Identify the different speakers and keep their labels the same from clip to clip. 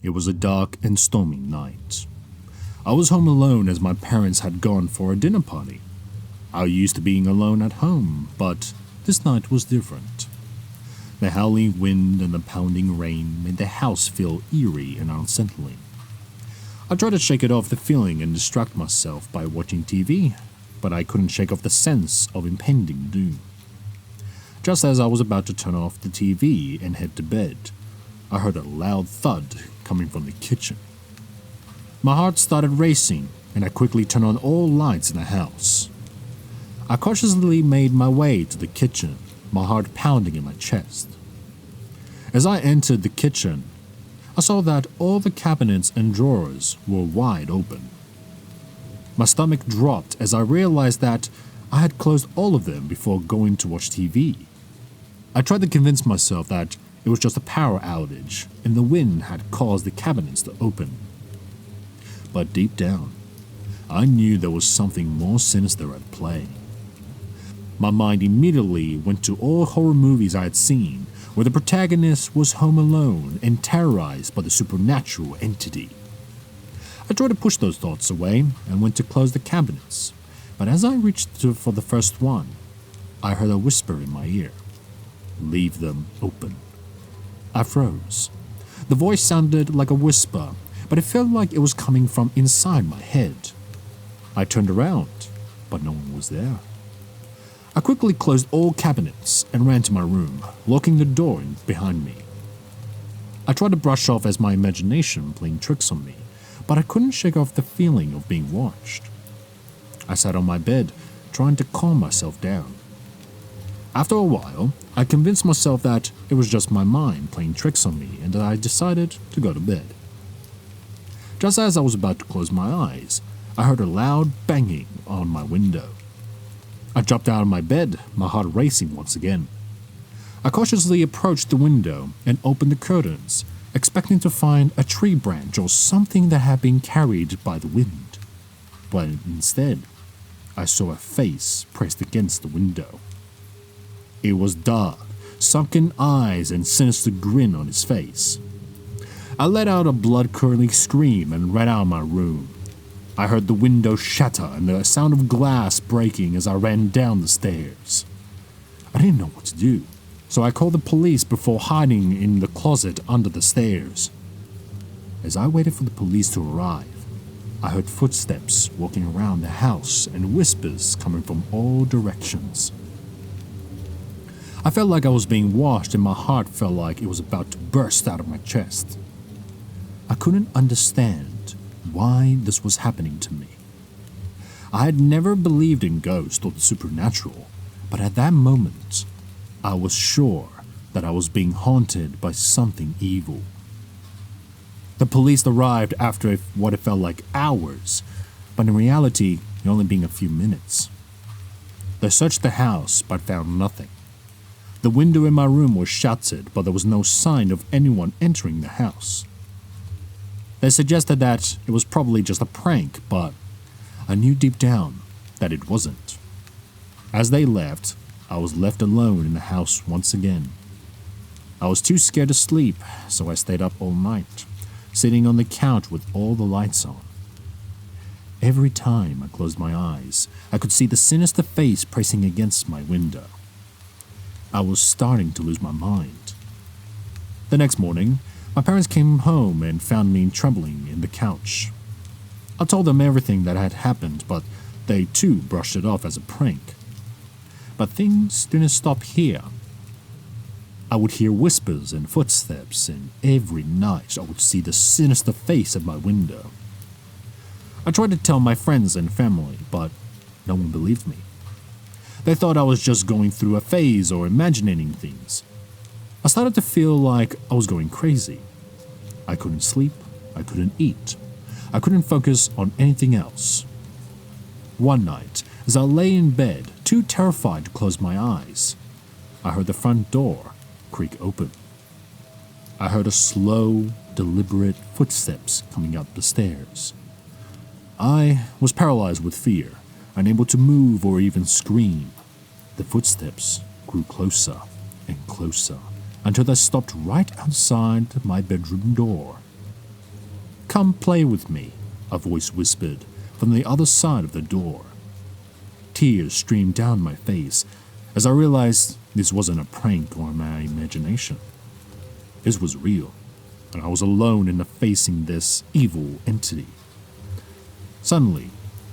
Speaker 1: It was a dark and stormy night. I was home alone as my parents had gone for a dinner party. I used to being alone at home, but this night was different. The howling wind and the pounding rain made the house feel eerie and unsettling. I tried to shake it off the feeling and distract myself by watching TV, but I couldn't shake off the sense of impending doom. Just as I was about to turn off the TV and head to bed, I heard a loud thud coming from the kitchen. My heart started racing, and I quickly turned on all lights in the house. I cautiously made my way to the kitchen, my heart pounding in my chest. As I entered the kitchen, I saw that all the cabinets and drawers were wide open. My stomach dropped as I realized that I had closed all of them before going to watch TV. I tried to convince myself that it was just a power outage and the wind had caused the cabinets to open. But deep down, I knew there was something more sinister at play. My mind immediately went to all horror movies I had seen where the protagonist was home alone and terrorized by the supernatural entity. I tried to push those thoughts away and went to close the cabinets, but as I reached for the first one, I heard a whisper in my ear. "Leave them open." I froze. The voice sounded like a whisper, but it felt like it was coming from inside my head. I turned around, but no one was there. I quickly closed all cabinets and ran to my room, locking the door behind me. I tried to brush off as my imagination playing tricks on me, but I couldn't shake off the feeling of being watched. I sat on my bed, trying to calm myself down. After a while, I convinced myself that it was just my mind playing tricks on me and that I decided to go to bed. Just as I was about to close my eyes, I heard a loud banging on my window. I jumped out of my bed, my heart racing once again. I cautiously approached the window and opened the curtains, expecting to find a tree branch or something that had been carried by the wind. But instead, I saw a face pressed against the window. It was dark, sunken eyes and sinister grin on his face. I let out a blood-curdling scream and ran out of my room. I heard the window shatter and the sound of glass breaking as I ran down the stairs. I didn't know what to do, so I called the police before hiding in the closet under the stairs. As I waited for the police to arrive, I heard footsteps walking around the house and whispers coming from all directions. I felt like I was being watched and my heart felt like it was about to burst out of my chest. I couldn't understand why this was happening to me. I had never believed in ghosts or the supernatural, but at that moment, I was sure that I was being haunted by something evil. The police arrived after what it felt like hours, but in reality, it only being a few minutes. They searched the house but found nothing. The window in my room was shattered, but there was no sign of anyone entering the house. They suggested that it was probably just a prank, but I knew deep down that it wasn't. As they left, I was left alone in the house once again. I was too scared to sleep, so I stayed up all night, sitting on the couch with all the lights on. Every time I closed my eyes, I could see the sinister face pressing against my window. I was starting to lose my mind. The next morning, my parents came home and found me trembling in the couch. I told them everything that had happened, but they too brushed it off as a prank. But things didn't stop here. I would hear whispers and footsteps, and every night I would see the sinister face at my window. I tried to tell my friends and family, but no one believed me. They thought I was just going through a phase or imagining things. I started to feel like I was going crazy. I couldn't sleep, I couldn't eat, I couldn't focus on anything else. One night, as I lay in bed, too terrified to close my eyes, I heard the front door creak open. I heard a slow, deliberate footsteps coming up the stairs. I was paralyzed with fear, unable to move or even scream. The footsteps grew closer and closer, until they stopped right outside my bedroom door. "Come play with me," a voice whispered from the other side of the door. Tears streamed down my face as I realized this wasn't a prank or my imagination. This was real, and I was alone in facing this evil entity. Suddenly,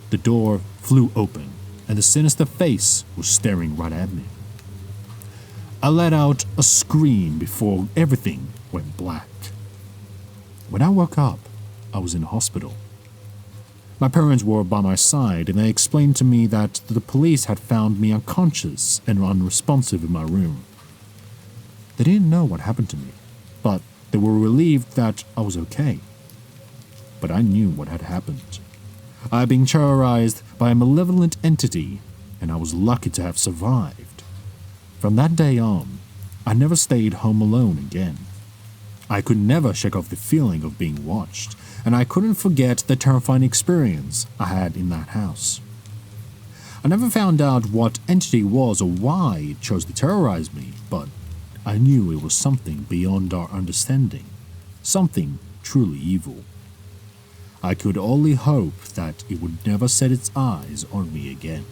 Speaker 1: the door flew open, and the sinister face was staring right at me. I let out a scream before everything went black. When I woke up, I was in hospital. My parents were by my side, and they explained to me that the police had found me unconscious and unresponsive in my room. They didn't know what happened to me, but they were relieved that I was okay. But I knew what had happened. I had been terrorized by a malevolent entity, and I was lucky to have survived. From that day on, I never stayed home alone again. I could never shake off the feeling of being watched, and I couldn't forget the terrifying experience I had in that house. I never found out what entity it was or why it chose to terrorize me, but I knew it was something beyond our understanding, something truly evil. I could only hope that it would never set its eyes on me again.